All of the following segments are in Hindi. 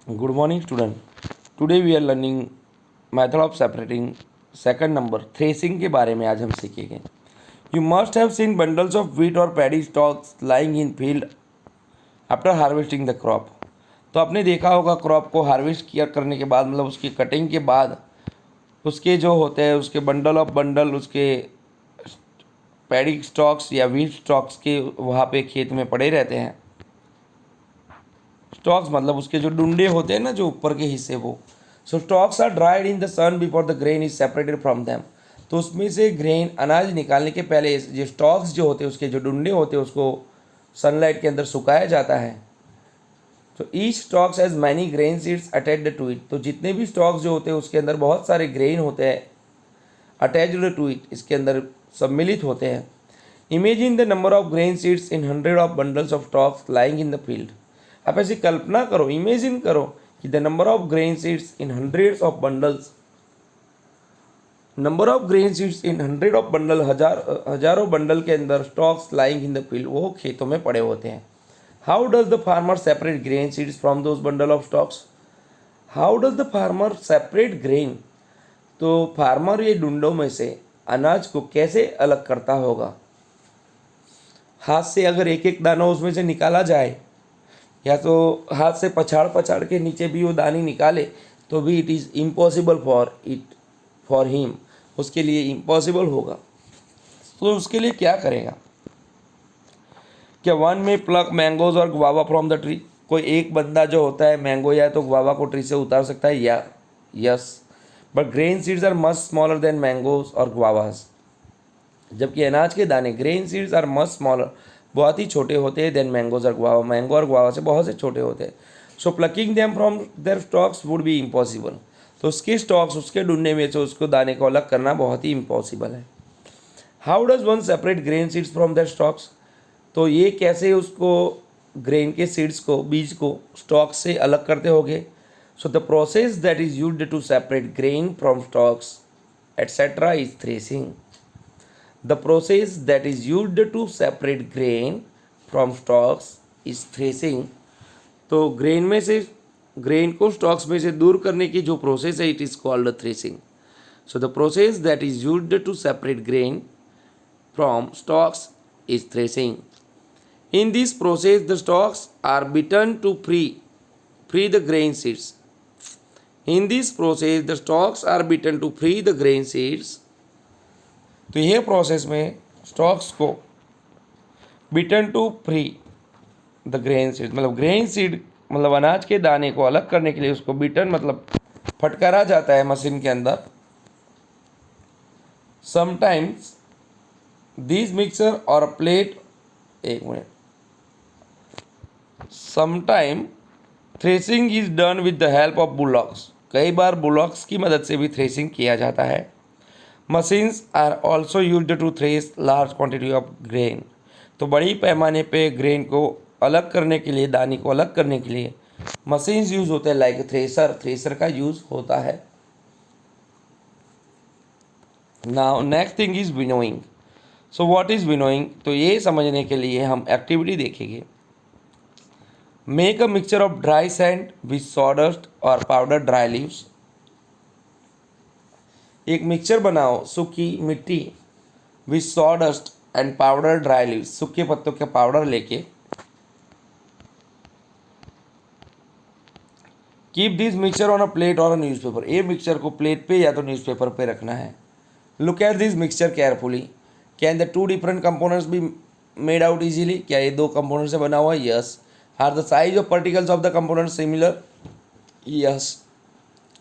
Good morning, student. Today we are learning method of separating second number threshing के बारे में आज हम सीखेंगे. You must have seen bundles of wheat or paddy stalks lying in field after harvesting the crop. तो आपने देखा होगा क्रॉप को हार्वेस्ट किया करने के बाद मतलब उसकी कटिंग के बाद उसके जो होते हैं उसके बंडल उसके पैडी स्टॉक्स या व्हीट स्टॉक्स के वहाँ पे खेत में पड़े रहते हैं. स्टॉक्स मतलब उसके जो डुंडे होते हैं ना जो ऊपर के हिस्से वो. So stalks are dried in the sun before the grain is separated from them. तो उसमें से ग्रेन अनाज निकालने के पहले ये स्टॉक्स जो होते हैं उसके जो डुंडे होते हैं उसको सनलाइट के अंदर सुखाया जाता है. तो each stalks has many grain seeds attached to it. तो जितने भी स्टॉक्स जो होते हैं उसके अंदर बहुत सारे ग्रेन होते हैं अटैच्ड टू इट, इसके अंदर सम्मिलित होते हैं. Imagine the number of grain seeds in 100 of bundles of stocks lying in the field. आप ऐसी कल्पना करो, इमेजिन करो कि the number of grain seeds in hundreds of bundles, number of grain seeds in 100 of bundle, हजारों बंडल के अंदर stocks lying in the field, वो खेतों में पड़े होते हैं. How does the farmer separate grain seeds from those bundle of stocks. How does the farmer separate grain. तो फार्मर ये डुंडों में से अनाज को कैसे अलग करता होगा. हाथ से अगर एक एक दाना उसमें से निकाला जाए या तो हाथ से पछाड़ के नीचे भी वो दानी निकाले तो भी it is impossible for him, उसके लिए इम्पॉसिबल होगा. तो उसके लिए क्या करेगा. क्या वन में प्लक मैंगोज और गुआवा फ्रॉम द ट्री. कोई एक बंदा जो होता है मैंगो या तो गुआवा को ट्री से उतार सकता है या yes. But grain seeds are much smaller than mangoes और गुआवाज. जबकि अनाज के दाने grain seeds are much smaller, बहुत ही छोटे होते हैं देन मैंगोज और गुआवा, मैंगो और गुआवा से बहुत से छोटे होते हैं. So plucking them from their stalks would be impossible. तो उसके स्टॉक्स उसके ढूंढने में से उसको दाने को अलग करना बहुत ही इम्पॉसिबल है. How does one separate grain seeds from their stalks. तो ये कैसे उसको ग्रेन के सीड्स को बीज को स्टॉक से अलग करते होंगे. So the process that is used to separate grain from stalks etcetera is threshing. The process that is used to separate grain from stalks is threshing. तो ग्रेन में से ग्रेन को स्टॉक्स में से दूर करने की जो प्रोसेस है it is called threshing. So the process that is used to separate grain from stalks is threshing. In this process the stalks are beaten to free the grain seeds. In this process the stalks are beaten to free the grain seeds. तो ये प्रोसेस में स्टॉक्स को beaten to free the grain seed, मतलब ग्रेन सीड मतलब अनाज के दाने को अलग करने के लिए उसको बीटन मतलब फटकारा जाता है मशीन के अंदर. समटाइम्स दिस मिक्सर और प्लेट, एक minute, sometime threshing is done with the help of bullocks. कई बार बुलॉक्स की मदद से भी थ्रेसिंग किया जाता है. Machines are also used to thresh large quantity of grain. तो बड़ी पैमाने पे ग्रेन को अलग करने के लिए, दाने को अलग करने के लिए मशीन्स यूज़ होते हैं. लाइक थ्रेसर का यूज़ होता है. Now next thing is winnowing. So what is winnowing. तो ये समझने के लिए हम एक्टिविटी देखेंगे. Make a mixture of dry sand with sawdust और पाउडर ड्राई लीव्स. एक मिक्सचर बनाओ सूखी मिट्टी with sawdust and powder dry leaves. सूखे पत्तों के पाउडर लेके keep this mixture on a plate और अ न्यूज़पेपर. ये मिक्सचर को प्लेट पे या तो न्यूज़पेपर पे रखना है. Look at this mixture carefully. Can the two different components be made out easily. क्या ये दो कंपोनेंट से बना हुआ है. Yes. Are the size of particles of the component similar. Yes.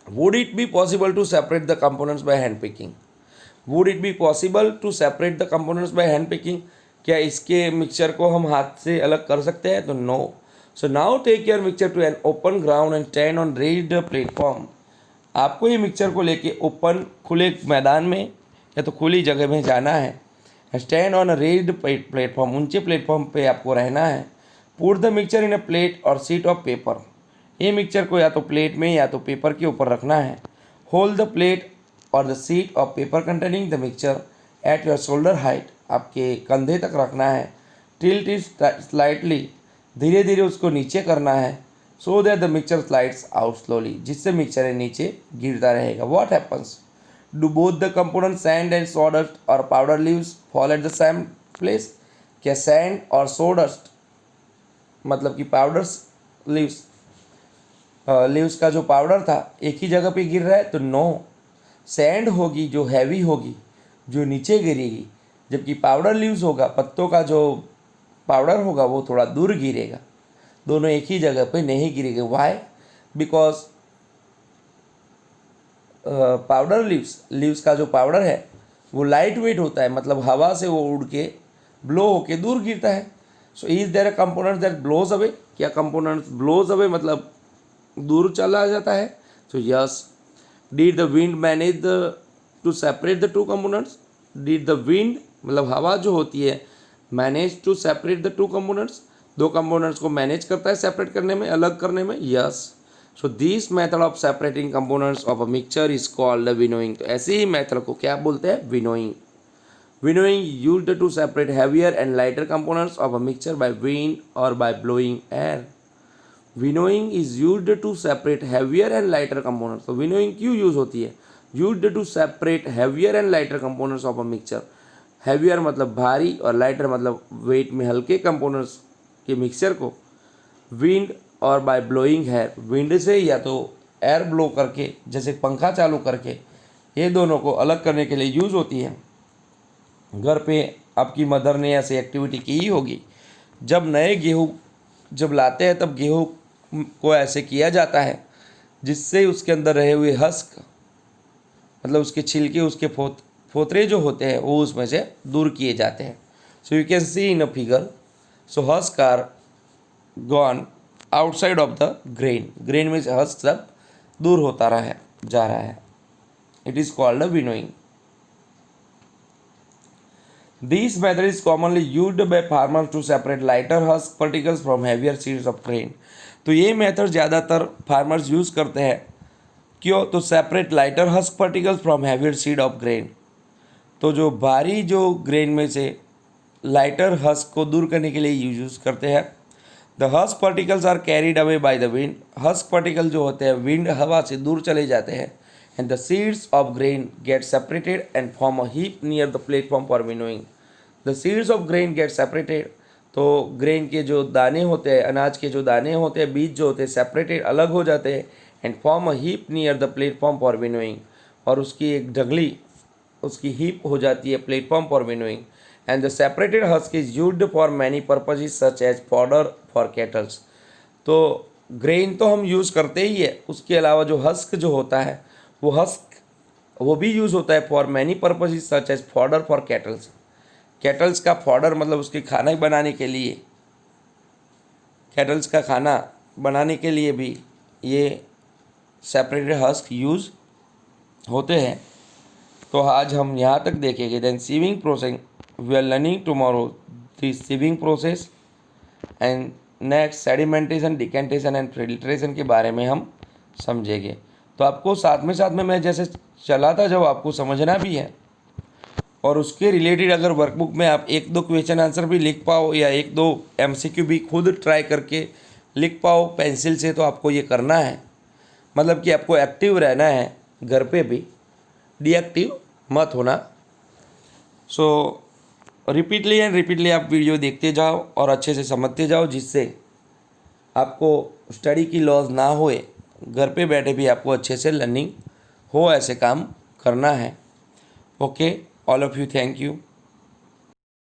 Would it be possible to separate the components by hand picking? Would it be possible to separate the components by hand picking? क्या इसके मिक्सचर को हम हाथ से अलग कर सकते हैं. तो no. So now take your mixture to an open ground and stand on raised platform. आपको ये मिक्सचर को लेके ओपन खुले मैदान में या तो खुली जगह में जाना है. Stand on a raised platform, ऊंचे प्लेटफॉर्म पे आपको रहना है. Put the mixture in a plate और शीट ऑफ पेपर. ये मिक्सचर को या तो प्लेट में या तो पेपर के ऊपर रखना है. होल्ड द प्लेट और the sheet of paper containing the mixture at your shoulder height. आपके कंधे तक रखना है. टिल्ट इट स्लाइटली, धीरे धीरे उसको नीचे करना है. So that the mixture slides out slowly, जिससे मिक्सचर नीचे गिरता रहेगा। What happens? Do both the component sand and sawdust और powder leaves fall at the same place? क्या सैंड और सोडस्ट मतलब कि पाउडर्स लीव्स लीव्स का जो पाउडर था एक ही जगह पे गिर रहा है? तो नो, सैंड होगी जो हैवी होगी, जो नीचे गिरेगी, जबकि पाउडर लीव्स होगा, पत्तों का जो पाउडर होगा वो थोड़ा दूर गिरेगा। दोनों एक ही जगह पे नहीं गिरेंगे। वाई? बिकॉज पाउडर लीव्स का जो पाउडर है वो लाइट वेट होता है, मतलब हवा से वो उड़ के ब्लो होके दूर गिरता है। So is there a component that blows away? क्या कंपोनेंट ब्लोज अवे मतलब दूर चला जाता है? So yes. Did the wind manage to separate the two components? Did the wind मतलब हवा जो होती है manage to separate the two components, दो कंपोनेंट्स को मैनेज करता है सेपरेट करने में, अलग करने में? Yes. So this method of separating components of a mixture is called winnowing. तो ऐसे ही मेथड को क्या बोलते हैं? Winnowing. Winnowing used to separate heavier and lighter components of a mixture by wind और by blowing air. Winnowing is used to separate heavier and lighter components. तो विनोइंग क्यों यूज होती है? Used to separate heavier and lighter components of a mixture. Heavier मतलब भारी और लाइटर मतलब वेट में हल्के कंपोनेंट्स के मिक्सचर को विंड और बाय ब्लोइंग एयर, विंड से या तो एयर ब्लो करके जैसे पंखा चालू करके, ये दोनों को अलग करने के लिए यूज़ होती है। घर पे आपकी मदर ने ऐसी एक्टिविटी की ही होगी। जब नए गेहूँ जब लाते हैं तब गेहूँ को ऐसे किया जाता है जिससे उसके अंदर रहे हुए हस्क मतलब उसके छिलके, उसके फोतरे जो होते हैं वो उसमें से दूर किए जाते हैं। So you can see in a figure, so husk are gone outside of the grain, grain में से हस्क सब दूर होता रहा है जा रहा है। It is called a winnowing. This method is commonly used by farmers to separate lighter husk particles from heavier seeds of grain. तो ये मेथड ज़्यादातर फार्मर्स यूज़ करते हैं। क्यों? तो separate lighter husk particles from heavier seed of grain. तो जो भारी जो ग्रेन में से लाइटर हस्क को दूर करने के लिए यूज करते हैं। The husk particles are carried away by the wind. Husk particle जो होते हैं विंड हवा से दूर चले जाते हैं। And the seeds of grain get separated and form a heap near the platform for winnowing. The seeds of grain get separated, तो ग्रेन के जो दाने होते हैं, अनाज के जो दाने होते हैं, बीज जो होते हैं, सेपरेटेड अलग हो जाते हैं। And form a heap near the platform for winnowing, और उसकी एक ढगली उसकी हीप हो जाती है platform for winnowing. And the separated husk is used for many purposes such as fodder for cattles. तो ग्रेन तो हम यूज़ करते ही है, उसके अलावा जो हस्क जो होता है वो हस्क वो भी यूज़ होता है for many purposes such as fodder for cattles. Cattles का फॉडर मतलब उसके खाना बनाने के लिए, कैटल्स का खाना बनाने के लिए भी ये सेपरेटेड हस्क यूज़ होते हैं। तो आज हम यहाँ तक देखेंगे। Then sieving process, we are learning tomorrow the sieving process and next sedimentation, decantation and filtration के बारे में हम समझेंगे। तो आपको साथ में मैं जैसे चला था जब आपको समझना भी है, और उसके रिलेटेड अगर वर्कबुक में आप एक दो क्वेश्चन आंसर भी लिख पाओ या एक दो एमसीक्यू भी खुद ट्राई करके लिख पाओ पेंसिल से, तो आपको ये करना है। मतलब कि आपको एक्टिव रहना है घर पे भी, डीएक्टिव मत होना। सो रिपीटली आप वीडियो देखते जाओ और अच्छे से समझते जाओ, जिससे आपको स्टडी की लॉस ना होए, घर पे बैठे भी आपको अच्छे से लर्निंग हो, ऐसे काम करना है। Okay, all of you, thank you.